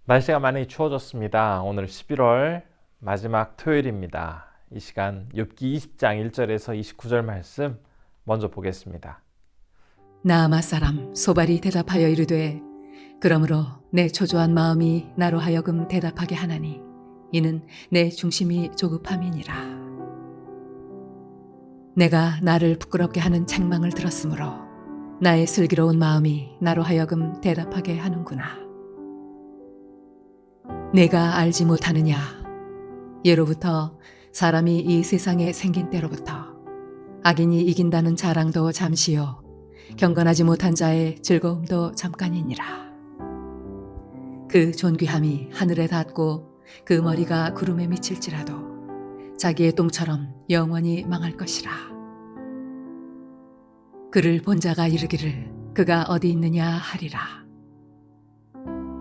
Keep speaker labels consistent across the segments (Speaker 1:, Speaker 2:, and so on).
Speaker 1: 날씨가 많이 추워졌습니다. 오늘 11월 마지막 토요일입니다. 이 시간 욥기 20장 1절에서 29절 말씀 먼저 보겠습니다.
Speaker 2: 나아마 사람 소발이 대답하여 이르되 그러므로 내 초조한 마음이 나로 하여금 대답하게 하나니 이는 내 중심이 조급함이니라. 내가 나를 부끄럽게 하는 책망을 들었으므로 나의 슬기로운 마음이 나로 하여금 대답하게 하는구나. 내가 알지 못하느냐? 예로부터 사람이 이 세상에 생긴 때로부터 악인이 이긴다는 자랑도 잠시요 경건하지 못한 자의 즐거움도 잠깐이니라. 그 존귀함이 하늘에 닿고 그 머리가 구름에 미칠지라도 자기의 똥처럼 영원히 망할 것이라. 그를 본 자가 이르기를 그가 어디 있느냐 하리라.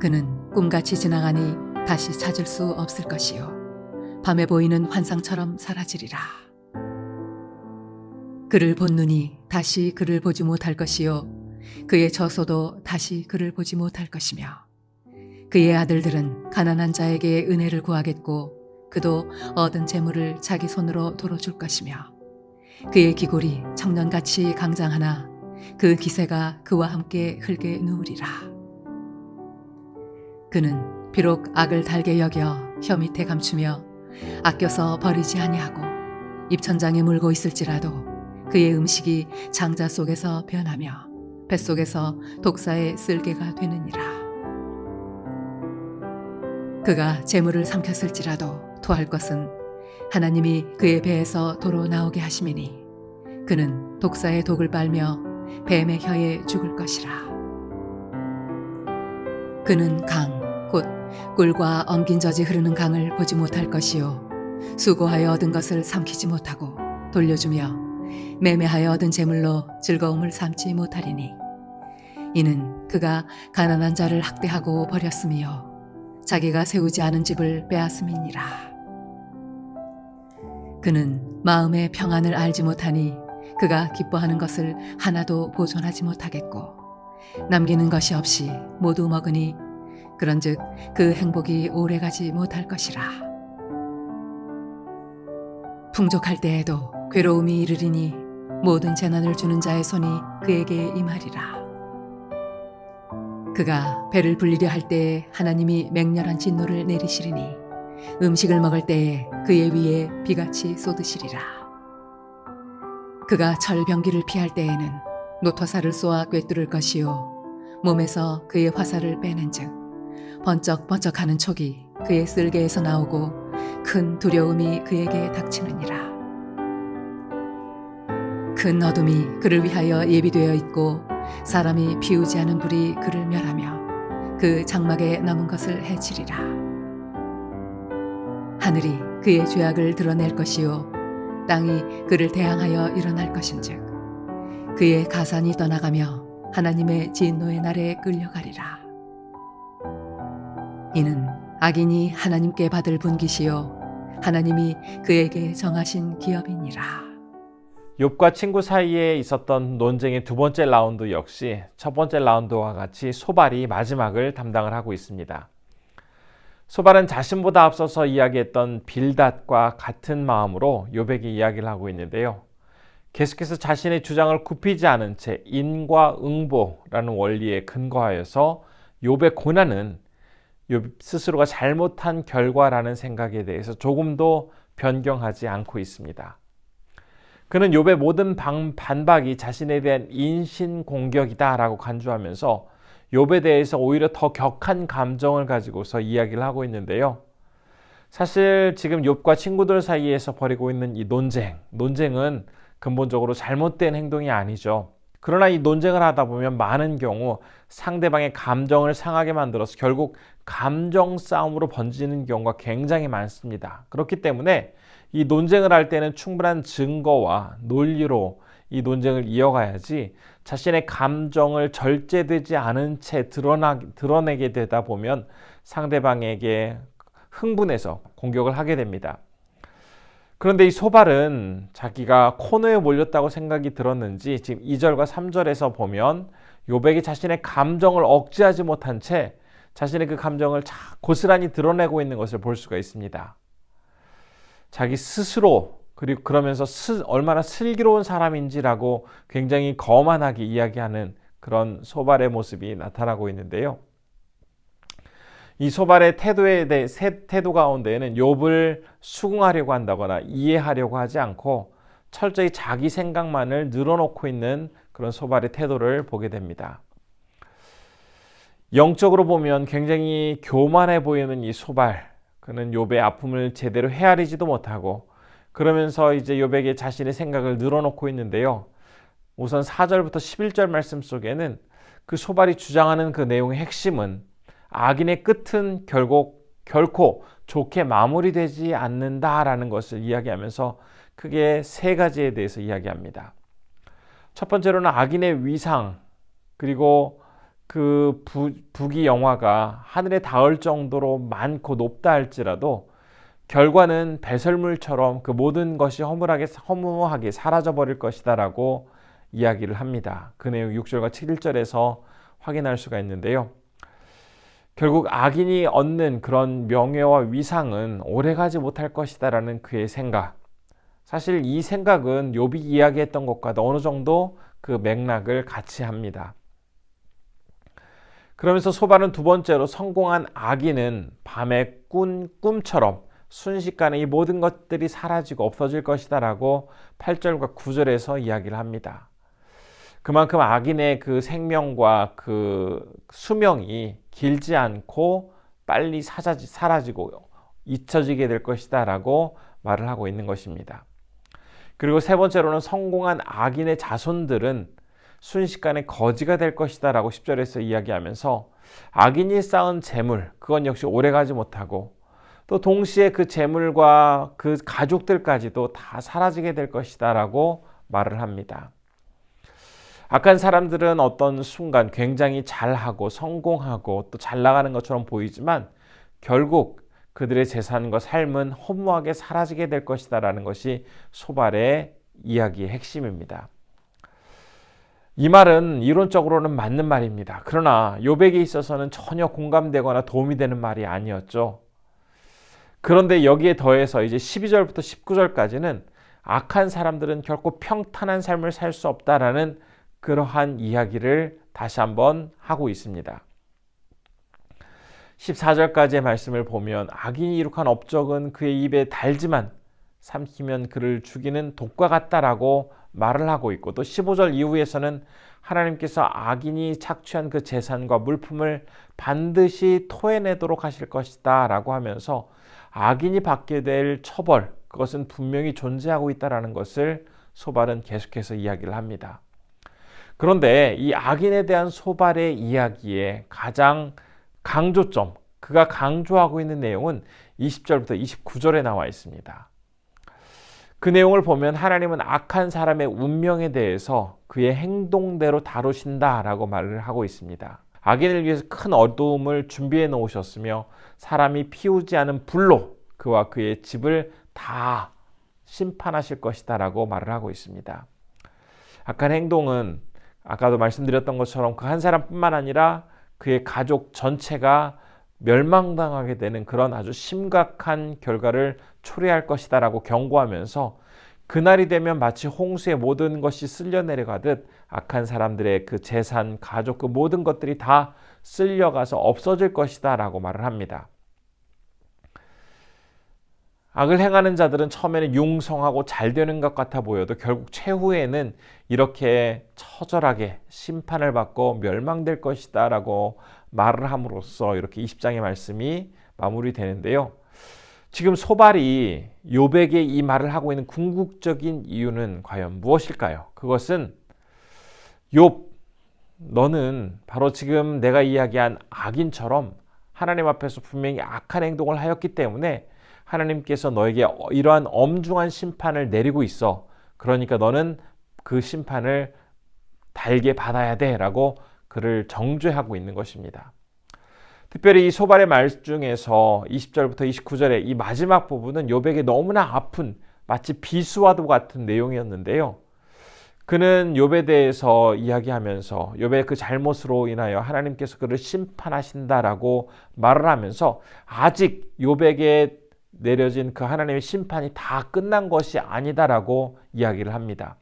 Speaker 2: 그는 꿈같이 지나가니 다시 찾을 수 없을 것이요 밤에 보이는 환상처럼 사라지리라. 그를 본 눈이 다시 그를 보지 못할 것이요 그의 처소도 다시 그를 보지 못할 것이며 그의 아들들은 가난한 자에게 은혜를 구하겠고 그도 얻은 재물을 자기 손으로 도로 줄 것이며 그의 기골이 청년같이 강장하나 그 기세가 그와 함께 흙에 누우리라. 그는 비록 악을 달게 여겨 혀 밑에 감추며 아껴서 버리지 아니하고 입천장에 물고 있을지라도 그의 음식이 장자 속에서 변하며 뱃속에서 독사의 쓸개가 되느니라. 그가 재물을 삼켰을지라도 토할 것은 하나님이 그의 배에서 도로 나오게 하심이니 그는 독사의 독을 빨며 뱀의 혀에 죽을 것이라. 그는 곧 꿀과 엉긴 젖이 흐르는 강을 보지 못할 것이요 수고하여 얻은 것을 삼키지 못하고 돌려주며 매매하여 얻은 재물로 즐거움을 삼지 못하리니 이는 그가 가난한 자를 학대하고 버렸으며 자기가 세우지 않은 집을 빼앗음이니라. 그는 마음의 평안을 알지 못하니 그가 기뻐하는 것을 하나도 보존하지 못하겠고 남기는 것이 없이 모두 먹으니 그런즉 그 행복이 오래가지 못할 것이라. 풍족할 때에도 괴로움이 이르리니 모든 재난을 주는 자의 손이 그에게 임하리라. 그가 배를 불리려 할 때에 하나님이 맹렬한 진노를 내리시리니 음식을 먹을 때에 그의 위에 비같이 쏟으시리라. 그가 철병기를 피할 때에는 노토사를 쏘아 꿰뚫을 것이요 몸에서 그의 화살을 빼낸즉 번쩍번쩍하는 촉이 그의 쓸개에서 나오고 큰 두려움이 그에게 닥치느니라. 큰 어둠이 그를 위하여 예비되어 있고 사람이 피우지 않은 불이 그를 멸하며 그 장막에 남은 것을 해치리라. 하늘이 그의 죄악을 드러낼 것이요 땅이 그를 대항하여 일어날 것인즉 그의 가산이 떠나가며 하나님의 진노의 날에 끌려가리라. 이는 악인이 하나님께 받을 분깃이요 하나님이 그에게 정하신 기업이니라.
Speaker 1: 욥과 친구 사이에 있었던 논쟁의 두 번째 라운드 역시 첫 번째 라운드와 같이 소발이 마지막을 담당을 하고 있습니다. 소발은 자신보다 앞서서 이야기했던 빌닷과 같은 마음으로 욥에게 이야기를 하고 있는데요. 계속해서 자신의 주장을 굽히지 않은 채 인과응보라는 원리에 근거하여서 욥의 고난은 욥 스스로가 잘못한 결과라는 생각에 대해서 조금도 변경하지 않고 있습니다. 그는 욥의 모든 반박이 자신에 대한 인신공격이다라고 간주하면서 욥에 대해서 오히려 더 격한 감정을 가지고서 이야기를 하고 있는데요. 사실 지금 욥과 친구들 사이에서 벌이고 있는 이 논쟁은 근본적으로 잘못된 행동이 아니죠. 그러나 이 논쟁을 하다 보면 많은 경우 상대방의 감정을 상하게 만들어서 결국 감정 싸움으로 번지는 경우가 굉장히 많습니다. 그렇기 때문에 이 논쟁을 할 때는 충분한 증거와 논리로 이 논쟁을 이어가야지 자신의 감정을 절제되지 않은 채 드러내게 되다 보면 상대방에게 흥분해서 공격을 하게 됩니다. 그런데 이 소발은 자기가 코너에 몰렸다고 생각이 들었는지 지금 2절과 3절에서 보면 욥에게 자신의 감정을 억제하지 못한 채 자신의 그 감정을 고스란히 드러내고 있는 것을 볼 수가 있습니다. 자기 스스로 그리고 그러면서 얼마나 슬기로운 사람인지라고 굉장히 거만하게 이야기하는 그런 소발의 모습이 나타나고 있는데요. 이 소발의 태도 가운데에는 욥을 수긍하려고 한다거나 이해하려고 하지 않고 철저히 자기 생각만을 늘어놓고 있는 그런 소발의 태도를 보게 됩니다. 영적으로 보면 굉장히 교만해 보이는 이 소발, 그는 욥의 아픔을 제대로 헤아리지도 못하고 그러면서 이제 욥에게 자신의 생각을 늘어놓고 있는데요. 우선 4절부터 11절 말씀 속에는 그 소발이 주장하는 그 내용의 핵심은 악인의 끝은 결코 좋게 마무리되지 않는다라는 것을 이야기하면서 크게 세 가지에 대해서 이야기합니다. 첫 번째로는 악인의 위상, 그리고 그 부귀 영화가 하늘에 닿을 정도로 많고 높다 할지라도 결과는 배설물처럼 그 모든 것이 허무하게 사라져 버릴 것이다라고 이야기를 합니다. 그 내용 6절과 7절에서 확인할 수가 있는데요. 결국 악인이 얻는 그런 명예와 위상은 오래가지 못할 것이다라는 그의 생각. 사실 이 생각은 욥이 이야기했던 것과도 어느 정도 그 맥락을 같이 합니다. 그러면서 소발은 두 번째로 성공한 악인은 밤의 꿈처럼 순식간에 이 모든 것들이 사라지고 없어질 것이다라고 8절과 9절에서 이야기를 합니다. 그만큼 악인의 그 생명과 그 수명이 길지 않고 빨리 사라지고 잊혀지게 될 것이다 라고 말을 하고 있는 것입니다. 그리고 세 번째로는 성공한 악인의 자손들은 순식간에 거지가 될 것이다 라고 10절에서 이야기하면서 악인이 쌓은 재물, 그건 역시 오래가지 못하고 또 동시에 그 재물과 그 가족들까지도 다 사라지게 될 것이다 라고 말을 합니다. 악한 사람들은 어떤 순간 굉장히 잘하고 성공하고 또 잘 나가는 것처럼 보이지만 결국 그들의 재산과 삶은 허무하게 사라지게 될 것이다 라는 것이 소발의 이야기의 핵심입니다. 이 말은 이론적으로는 맞는 말입니다. 그러나 욥에게 있어서는 전혀 공감되거나 도움이 되는 말이 아니었죠. 그런데 여기에 더해서 이제 12절부터 19절까지는 악한 사람들은 결코 평탄한 삶을 살 수 없다라는 그러한 이야기를 다시 한번 하고 있습니다. 14절까지의 말씀을 보면 악인이 이룩한 업적은 그의 입에 달지만 삼키면 그를 죽이는 독과 같다라고 말을 하고 있고 또 15절 이후에서는 하나님께서 악인이 착취한 그 재산과 물품을 반드시 토해내도록 하실 것이다 라고 하면서 악인이 받게 될 처벌, 그것은 분명히 존재하고 있다는 것을 소발은 계속해서 이야기를 합니다. 그런데 이 악인에 대한 소발의 이야기의 가장 강조점, 그가 강조하고 있는 내용은 20절부터 29절에 나와 있습니다. 그 내용을 보면 하나님은 악한 사람의 운명에 대해서 그의 행동대로 다루신다라고 말을 하고 있습니다. 악인을 위해서 큰 어두움을 준비해 놓으셨으며 사람이 피우지 않은 불로 그와 그의 집을 다 심판하실 것이다 라고 말을 하고 있습니다. 악한 행동은 아까도 말씀드렸던 것처럼 그 한 사람뿐만 아니라 그의 가족 전체가 멸망당하게 되는 그런 아주 심각한 결과를 초래할 것이다 라고 경고하면서 그날이 되면 마치 홍수의 모든 것이 쓸려 내려가듯 악한 사람들의 그 재산, 가족, 그 모든 것들이 다 쓸려가서 없어질 것이다 라고 말을 합니다. 악을 행하는 자들은 처음에는 융성하고 잘 되는 것 같아 보여도 결국 최후에는 이렇게 처절하게 심판을 받고 멸망될 것이다 라고 말을 함으로써 이렇게 20장의 말씀이 마무리되는데요. 지금 소발이 욥에게 이 말을 하고 있는 궁극적인 이유는 과연 무엇일까요? 그것은 욥, 너는 바로 지금 내가 이야기한 악인처럼 하나님 앞에서 분명히 악한 행동을 하였기 때문에 하나님께서 너에게 이러한 엄중한 심판을 내리고 있어. 그러니까 너는 그 심판을 달게 받아야 돼 라고 그를 정죄하고 있는 것입니다. 특별히 이 소발의 말 중에서 20절부터 29절의 이 마지막 부분은 욥에게 너무나 아픈 마치 비수와도 같은 내용이었는데요. 그는 욥에 대해서 이야기하면서 욥의 그 잘못으로 인하여 하나님께서 그를 심판하신다라고 말을 하면서 아직 욥에게 내려진 그 하나님의 심판이 다 끝난 것이 아니다라고 이야기를 합니다.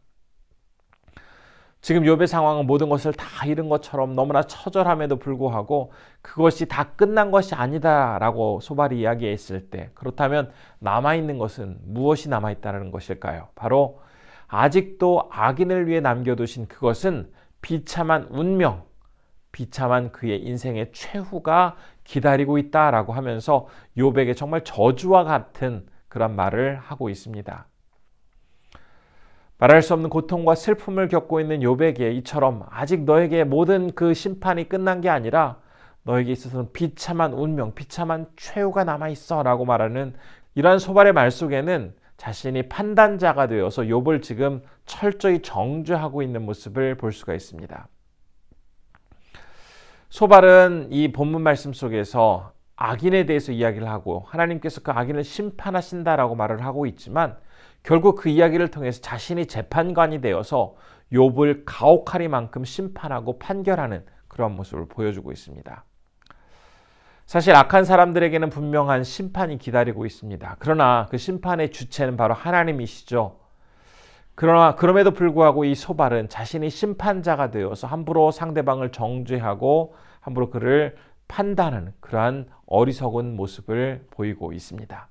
Speaker 1: 지금 욥의 상황은 모든 것을 다 잃은 것처럼 너무나 처절함에도 불구하고 그것이 다 끝난 것이 아니다라고 소발이 이야기했을 때, 그렇다면 남아있는 것은 무엇이 남아있다는 것일까요? 바로 아직도 악인을 위해 남겨두신 그것은 비참한 운명, 비참한 그의 인생의 최후가 기다리고 있다라고 하면서 욥에게 정말 저주와 같은 그런 말을 하고 있습니다. 말할 수 없는 고통과 슬픔을 겪고 있는 욥에게 이처럼 아직 너에게 모든 그 심판이 끝난 게 아니라 너에게 있어서는 비참한 운명, 비참한 최후가 남아있어 라고 말하는 이러한 소발의 말 속에는 자신이 판단자가 되어서 욥을 지금 철저히 정죄하고 있는 모습을 볼 수가 있습니다. 소발은 이 본문 말씀 속에서 악인에 대해서 이야기를 하고 하나님께서 그 악인을 심판하신다라고 말을 하고 있지만 결국 그 이야기를 통해서 자신이 재판관이 되어서 욥을 가혹하리만큼 심판하고 판결하는 그런 모습을 보여주고 있습니다. 사실 악한 사람들에게는 분명한 심판이 기다리고 있습니다. 그러나 그 심판의 주체는 바로 하나님이시죠. 그러나 그럼에도 불구하고 이 소발은 자신이 심판자가 되어서 함부로 상대방을 정죄하고 함부로 그를 판단하는 그러한 어리석은 모습을 보이고 있습니다.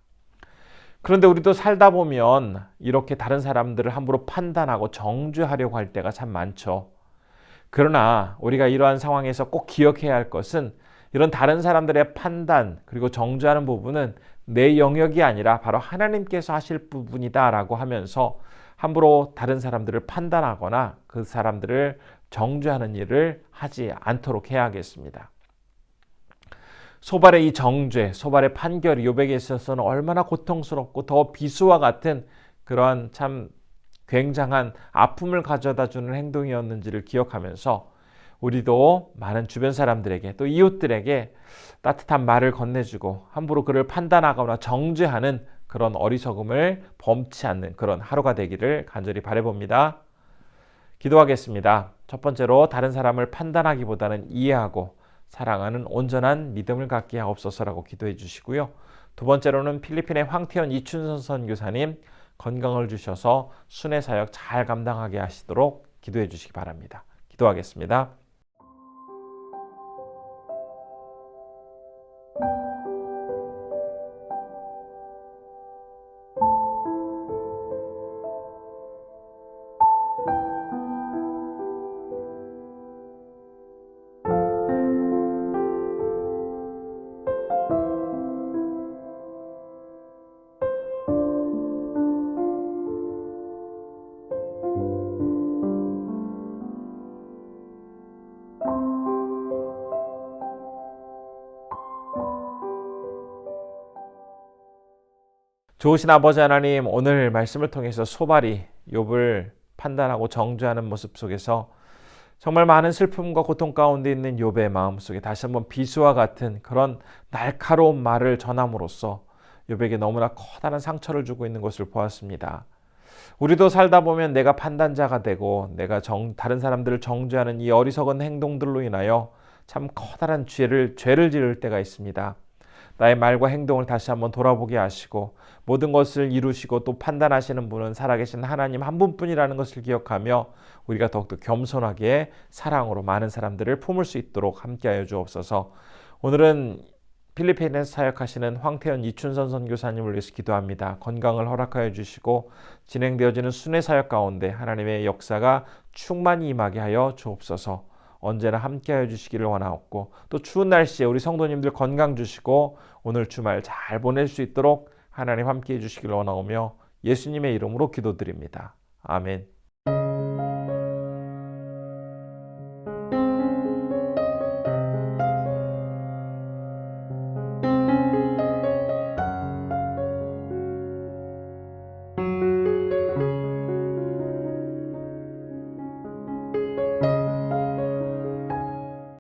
Speaker 1: 그런데 우리도 살다 보면 이렇게 다른 사람들을 함부로 판단하고 정죄하려고 할 때가 참 많죠. 그러나 우리가 이러한 상황에서 꼭 기억해야 할 것은 이런 다른 사람들의 판단 그리고 정죄하는 부분은 내 영역이 아니라 바로 하나님께서 하실 부분이다라고 하면서 함부로 다른 사람들을 판단하거나 그 사람들을 정죄하는 일을 하지 않도록 해야겠습니다. 소발의 이 정죄, 소발의 판결이 욥에게 있어서는 얼마나 고통스럽고 더 비수와 같은 그러한 참 굉장한 아픔을 가져다 주는 행동이었는지를 기억하면서 우리도 많은 주변 사람들에게 또 이웃들에게 따뜻한 말을 건네주고 함부로 그를 판단하거나 정죄하는 그런 어리석음을 범치 않는 그런 하루가 되기를 간절히 바라봅니다. 기도하겠습니다. 첫 번째로 다른 사람을 판단하기보다는 이해하고 사랑하는 온전한 믿음을 갖게 하옵소서라고 기도해 주시고요. 두 번째로는 필리핀의 황태현 이춘선 선교사님 건강을 주셔서 순회 사역 잘 감당하게 하시도록 기도해 주시기 바랍니다. 기도하겠습니다. 좋으신 아버지 하나님, 오늘 말씀을 통해서 소발이 욥을 판단하고 정죄하는 모습 속에서 정말 많은 슬픔과 고통 가운데 있는 욥의 마음속에 다시 한번 비수와 같은 그런 날카로운 말을 전함으로써 욥에게 너무나 커다란 상처를 주고 있는 것을 보았습니다. 우리도 살다 보면 내가 판단자가 되고 내가 다른 사람들을 정죄하는 이 어리석은 행동들로 인하여 참 커다란 죄를 지을 때가 있습니다. 나의 말과 행동을 다시 한번 돌아보게 하시고 모든 것을 이루시고 또 판단하시는 분은 살아계신 하나님 한 분뿐이라는 것을 기억하며 우리가 더욱더 겸손하게 사랑으로 많은 사람들을 품을 수 있도록 함께하여 주옵소서. 오늘은 필리핀에서 사역하시는 황태현 이춘선 선교사님을 위해서 기도합니다. 건강을 허락하여 주시고 진행되어지는 순회 사역 가운데 하나님의 역사가 충만히 임하게 하여 주옵소서. 언제나 함께하여 주시기를 원하옵고 또 추운 날씨에 우리 성도님들 건강 주시고 오늘 주말 잘 보낼 수 있도록 하나님 함께해 주시기를 원하오며 예수님의 이름으로 기도드립니다. 아멘.